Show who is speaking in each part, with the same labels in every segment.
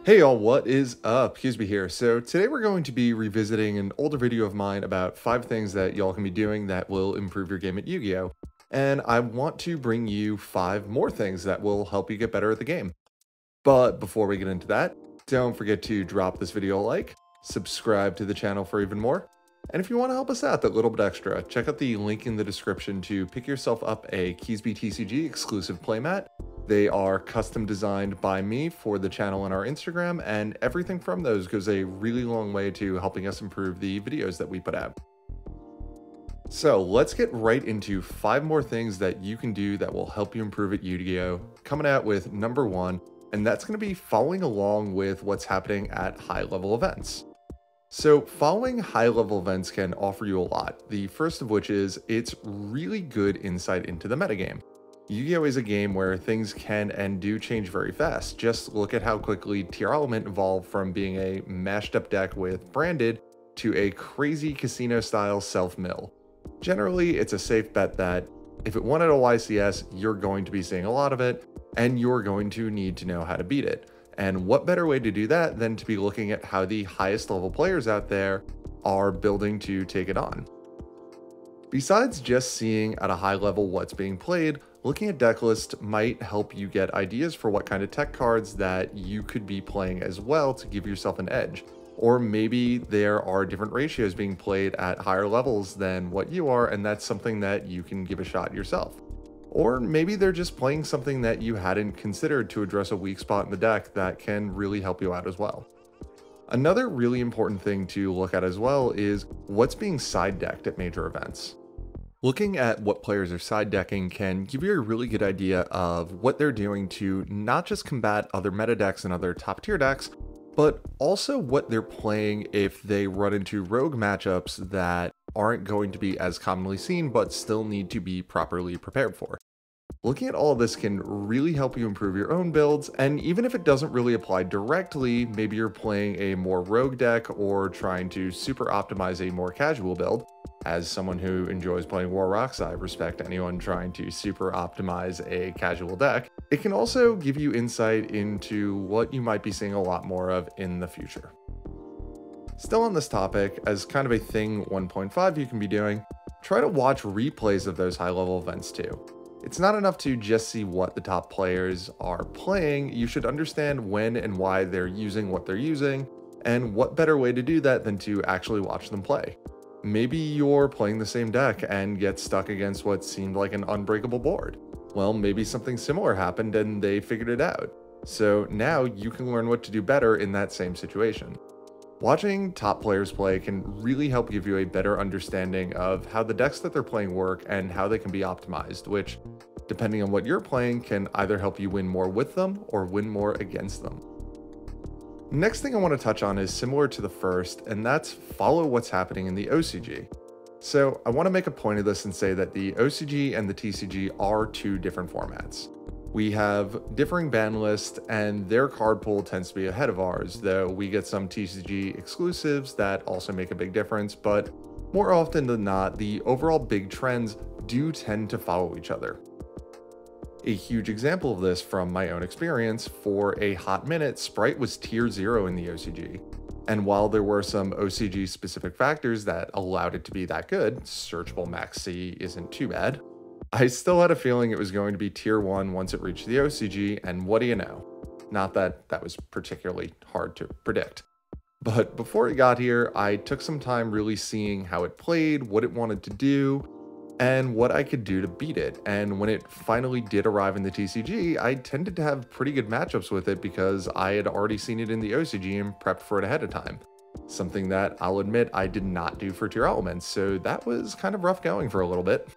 Speaker 1: Hey y'all, what is up? Keasbey here. So today we're going to be revisiting an older video of mine about 5 things that y'all can be doing that will improve your game at Yu-Gi-Oh! And I want to bring you 5 more things that will help you get better at the game. But before we get into that, don't forget to drop this video a like, subscribe to the channel for even more, and if you want to help us out that little bit extra, check out the link in the description to pick yourself up a Keasbey TCG exclusive playmat. They are custom designed by me for the channel and our Instagram, and everything from those goes a really long way to helping us improve the videos that we put out. So let's get right into 5 more things that you can do that will help you improve at Yu-Gi-Oh! Coming out with number 1, and that's going to be following along with what's happening at high-level events. So following high-level events can offer you a lot, the first of which is it's really good insight into the metagame. Yu-Gi-Oh! Is a game where things can and do change very fast. Just look at how quickly Tier Element evolved from being a mashed up deck with branded to a crazy casino-style self-mill. Generally, it's a safe bet that if it won at a YCS, you're going to be seeing a lot of it, and you're going to need to know how to beat it. And what better way to do that than to be looking at how the highest level players out there are building to take it on. Besides just seeing at a high level what's being played, looking at deck lists might help you get ideas for what kind of tech cards that you could be playing as well to give yourself an edge. Or maybe there are different ratios being played at higher levels than what you are, and that's something that you can give a shot yourself. Or maybe they're just playing something that you hadn't considered to address a weak spot in the deck that can really help you out as well. Another really important thing to look at as well is what's being side decked at major events. Looking at what players are side decking can give you a really good idea of what they're doing to not just combat other meta decks and other top tier decks, but also what they're playing if they run into rogue matchups that aren't going to be as commonly seen but still need to be properly prepared for. Looking at all of this can really help you improve your own builds, and even if it doesn't really apply directly, maybe you're playing a more rogue deck or trying to super optimize a more casual build. As someone who enjoys playing War Rocks, I respect anyone trying to super optimize a casual deck. It can also give you insight into what you might be seeing a lot more of in the future. Still on this topic, as kind of a thing 1.5 you can be doing, try to watch replays of those high-level events too. It's not enough to just see what the top players are playing, you should understand when and why they're using what they're using, and what better way to do that than to actually watch them play. Maybe you're playing the same deck and get stuck against what seemed like an unbreakable board. Well, maybe something similar happened and they figured it out. So now you can learn what to do better in that same situation. Watching top players play can really help give you a better understanding of how the decks that they're playing work and how they can be optimized, which, depending on what you're playing, can either help you win more with them or win more against them. Next thing I want to touch on is similar to the first, and that's follow what's happening in the OCG. So I want to make a point of this and say that the OCG and the TCG are 2 different formats. We have differing ban lists, and their card pool tends to be ahead of ours, though we get some TCG exclusives that also make a big difference, but more often than not, the overall big trends do tend to follow each other. A huge example of this from my own experience, for a hot minute, Sprite was tier 0 in the OCG. And while there were some OCG specific factors that allowed it to be that good, searchable max C isn't too bad, I still had a feeling it was going to be tier 1 once it reached the OCG, and what do you know? Not that that was particularly hard to predict. But before it got here, I took some time really seeing how it played, what it wanted to do, and what I could do to beat it. And when it finally did arrive in the TCG, I tended to have pretty good matchups with it because I had already seen it in the OCG and prepped for it ahead of time. Something that I'll admit I did not do for tier elements, so that was kind of rough going for a little bit.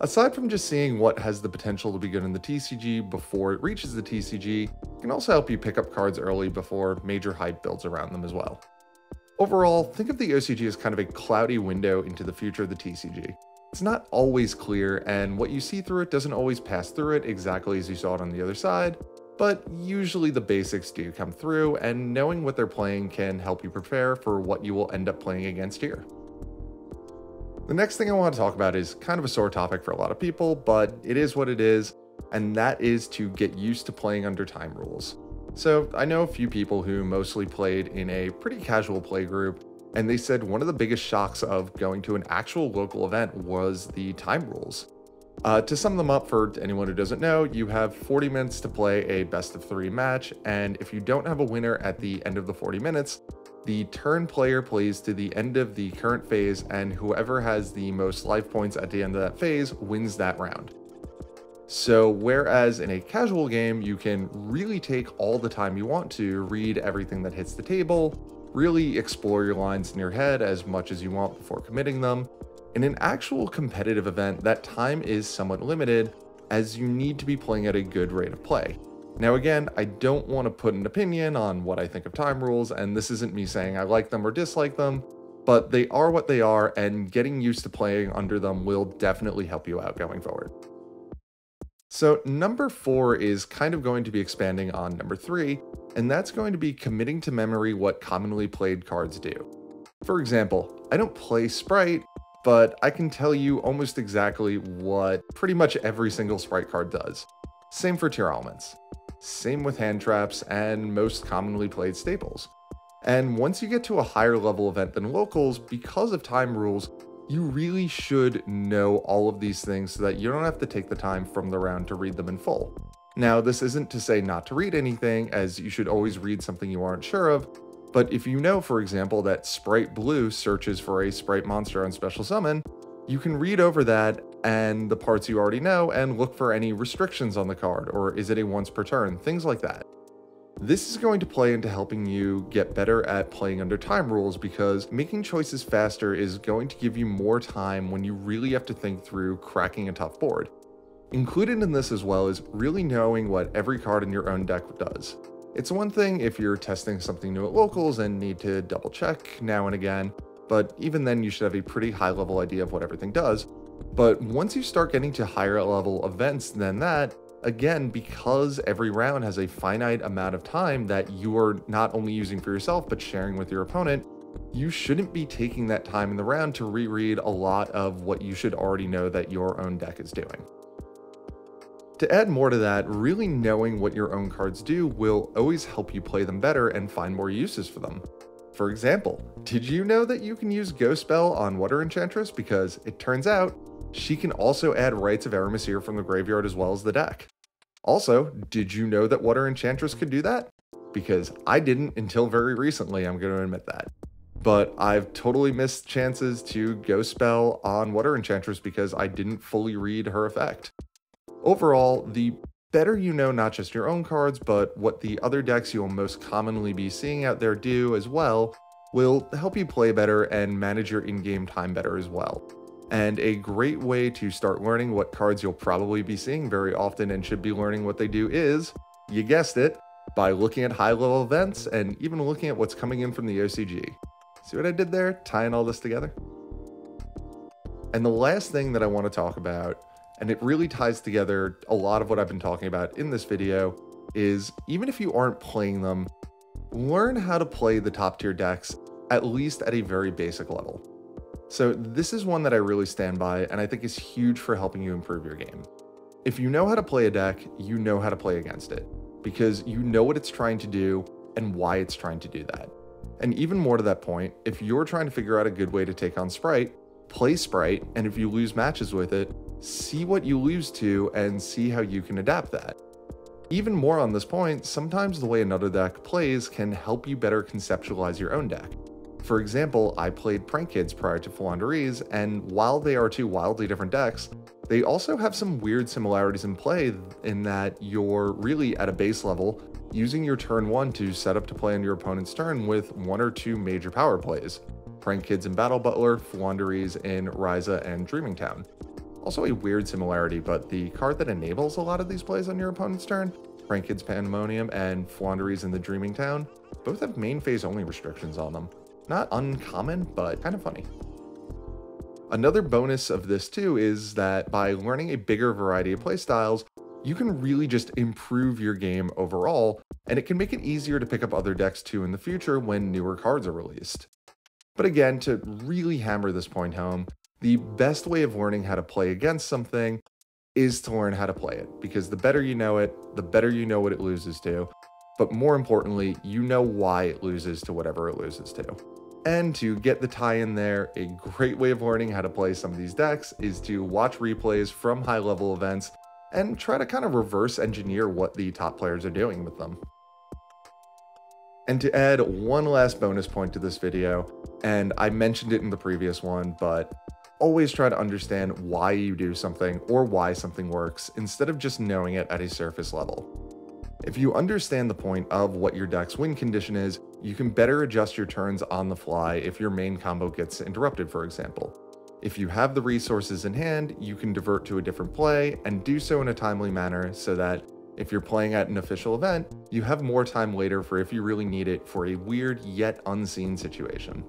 Speaker 1: Aside from just seeing what has the potential to be good in the TCG before it reaches the TCG, it can also help you pick up cards early before major hype builds around them as well. Overall, think of the OCG as kind of a cloudy window into the future of the TCG. It's not always clear, and what you see through it doesn't always pass through it exactly as you saw it on the other side, but usually the basics do come through, and knowing what they're playing can help you prepare for what you will end up playing against here. The next thing I want to talk about is kind of a sore topic for a lot of people, but it is what it is, and that is to get used to playing under time rules. So I know a few people who mostly played in a pretty casual play group, and they said one of the biggest shocks of going to an actual local event was the time rules. To sum them up for anyone who doesn't know, you have 40 minutes to play a best of 3 match, and if you don't have a winner at the end of the 40 minutes, the turn player plays to the end of the current phase, and whoever has the most life points at the end of that phase wins that round. So whereas in a casual game, you can really take all the time you want to read everything that hits the table, really explore your lines in your head as much as you want before committing them, in an actual competitive event, that time is somewhat limited as you need to be playing at a good rate of play. Now again, I don't want to put an opinion on what I think of time rules, and this isn't me saying I like them or dislike them, but they are what they are, and getting used to playing under them will definitely help you out going forward. So number 4 is kind of going to be expanding on number 3, and that's going to be committing to memory what commonly played cards do. For example, I don't play Sprite, but I can tell you almost exactly what pretty much every single Sprite card does. Same for tier elements. Same with hand traps and most commonly played staples. And once you get to a higher level event than locals, because of time rules, you really should know all of these things so that you don't have to take the time from the round to read them in full. Now, this isn't to say not to read anything, as you should always read something you aren't sure of, but if you know, for example, that Sprite Blue searches for a Sprite monster on Special Summon, you can read over that and the parts you already know and look for any restrictions on the card, or is it a once per turn, things like that. This is going to play into helping you get better at playing under time rules, because making choices faster is going to give you more time when you really have to think through cracking a tough board. Included in this as well is really knowing what every card in your own deck does. It's one thing if you're testing something new at locals and need to double check now and again, but even then you should have a pretty high level idea of what everything does. But once you start getting to higher level events than that, again, because every round has a finite amount of time that you are not only using for yourself, but sharing with your opponent, you shouldn't be taking that time in the round to reread a lot of what you should already know that your own deck is doing. To add more to that, really knowing what your own cards do will always help you play them better and find more uses for them. For example, did you know that you can use Ghost Spell on Water Enchantress? Because it turns out she can also add Rites of Aramasir from the graveyard as well as the deck. Also, did you know that Water Enchantress could do that? Because I didn't until very recently, I'm going to admit that. But I've totally missed chances to Ghost Spell on Water Enchantress because I didn't fully read her effect. Overall, the better you know not just your own cards, but what the other decks you'll most commonly be seeing out there do as well, will help you play better and manage your in-game time better as well. And a great way to start learning what cards you'll probably be seeing very often and should be learning what they do is, you guessed it, by looking at high-level events and even looking at what's coming in from the OCG. See what I did there, tying all this together? And the last thing that I want to talk about, and it really ties together a lot of what I've been talking about in this video, is even if you aren't playing them, learn how to play the top tier decks, at least at a very basic level. So this is one that I really stand by, and I think is huge for helping you improve your game. If you know how to play a deck, you know how to play against it, because you know what it's trying to do and why it's trying to do that. And even more to that point, if you're trying to figure out a good way to take on Sprite, play Sprite, and if you lose matches with it, see what you lose to and see how you can adapt that. Even more on this point, sometimes the way another deck plays can help you better conceptualize your own deck. For example, I played Prank Kids prior to Flandreese, and while they are two wildly different decks, they also have some weird similarities in play in that you're really at a base level using your turn 1 to set up to play on your opponent's turn with 1 or 2 major power plays. Prank Kids in Battle Butler, Flandreese in Ryza and Dreaming Town. Also a weird similarity, but the card that enables a lot of these plays on your opponent's turn, Prank Kids Pandemonium and Flandreese in the Dreaming Town, both have main phase only restrictions on them. Not uncommon, but kind of funny. Another bonus of this too is that by learning a bigger variety of playstyles, you can really just improve your game overall, and it can make it easier to pick up other decks too in the future when newer cards are released. But again, to really hammer this point home, the best way of learning how to play against something is to learn how to play it, because the better you know it, the better you know what it loses to. but more importantly, you know why it loses to whatever it loses to. And to get the tie-in there, a great way of learning how to play some of these decks is to watch replays from high-level events and try to kind of reverse engineer what the top players are doing with them. And to add one last bonus point to this video, and I mentioned it in the previous one, but always try to understand why you do something or why something works instead of just knowing it at a surface level. If you understand the point of what your deck's win condition is, you can better adjust your turns on the fly if your main combo gets interrupted, for example. If you have the resources in hand, you can divert to a different play and do so in a timely manner so that if you're playing at an official event, you have more time later for if you really need it for a weird yet unseen situation.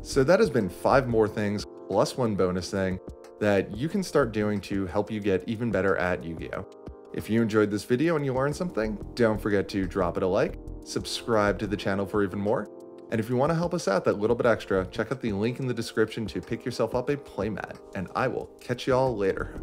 Speaker 1: So that has been 5 more things plus one bonus thing that you can start doing to help you get even better at Yu-Gi-Oh! If you enjoyed this video and you learned something, don't forget to drop it a like, subscribe to the channel for even more, and if you want to help us out that little bit extra, check out the link in the description to pick yourself up a playmat, and I will catch y'all later.